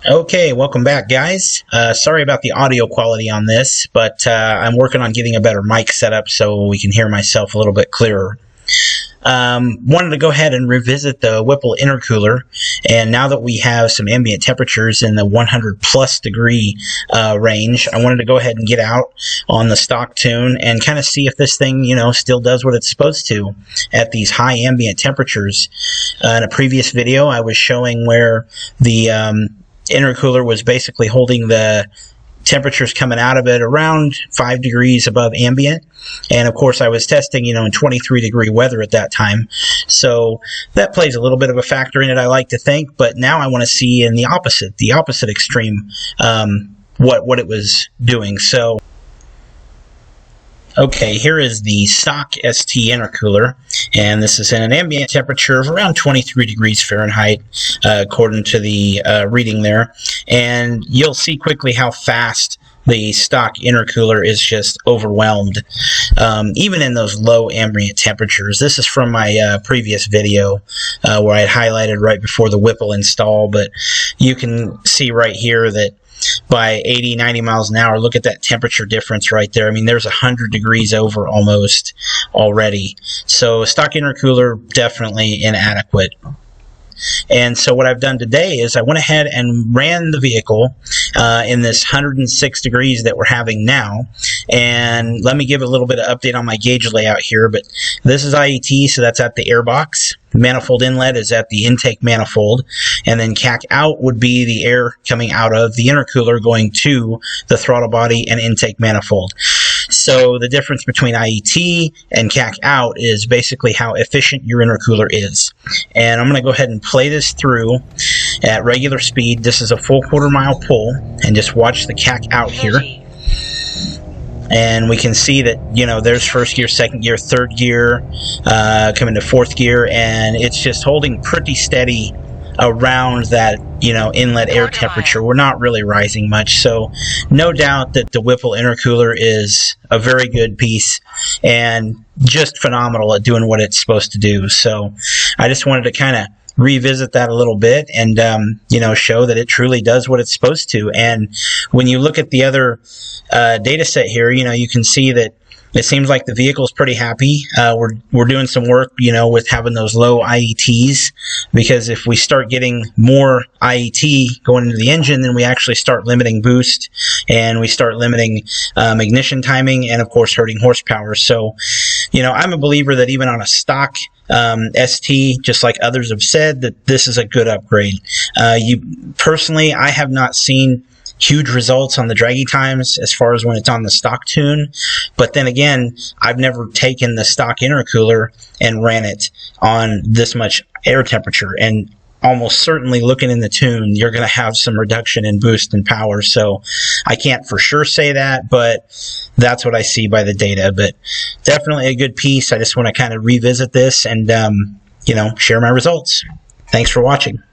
Okay, welcome back, guys. Sorry about the audio quality on this, but I'm working on getting a better mic setup so we can hear myself a little bit clearer. Wanted to go ahead and revisit the Whipple Intercooler, and now that we have some ambient temperatures in the 100 plus degree range, I wanted to go ahead and get out on the stock tune and kind of see if this thing, still does what it's supposed to at these high ambient temperatures. In a previous video, I was showing where the intercooler was basically holding the temperatures coming out of it around 5 degrees above ambient, and of course I was testing in 23 degree weather at that time, so that plays a little bit of a factor in it, I like to think. But now I want to see in the opposite extreme what it was doing. So okay, here is the stock ST intercooler, and this is in an ambient temperature of around 23 degrees Fahrenheit, according to the reading there. And you'll see quickly how fast the stock intercooler is just overwhelmed, even in those low ambient temperatures. This is from my previous video where I had highlighted right before the Whipple install, but you can see right here that by 80, 90 miles an hour, look at that temperature difference right there. I mean, there's 100 degrees over almost already. So stock intercooler, definitely inadequate. And so what I've done today is I went ahead and ran the vehicle in this 106 degrees that we're having now. And let me give a little bit of update on my gauge layout here. But this is IET, so that's at the air box. Manifold inlet is at the intake manifold, and then CAC out would be the air coming out of the intercooler going to the throttle body and intake manifold. So the difference between IET and CAC out is basically how efficient your intercooler is. And I'm going to go ahead and play this through at regular speed. This is a full quarter-mile pull, and just watch the CAC out here. And we can see that, there's first gear, second gear, third gear, coming to fourth gear, and it's just holding pretty steady around that, inlet air temperature. We're not really rising much. So no doubt that the Whipple intercooler is a very good piece and just phenomenal at doing what it's supposed to do. So I just wanted to kind of revisit that a little bit and, show that it truly does what it's supposed to. And when you look at the other data set here, you can see that it seems like the vehicle is pretty happy. We're doing some work, with having those low IETs, because if we start getting more IET going into the engine, then we actually start limiting boost, and we start limiting ignition timing, and of course hurting horsepower. So, I'm a believer that even on a stock ST, just like others have said, that this is a good upgrade. Personally, I have not seen huge results on the Dragy times as far as when it's on the stock tune, but then again, I've never taken the stock intercooler and ran it on this much air temperature, and almost certainly looking in the tune, you're going to have some reduction in boost and power. So I can't for sure say that, but that's what I see by the data. But definitely a good piece. I just want to kind of revisit this and share my results. Thanks for watching.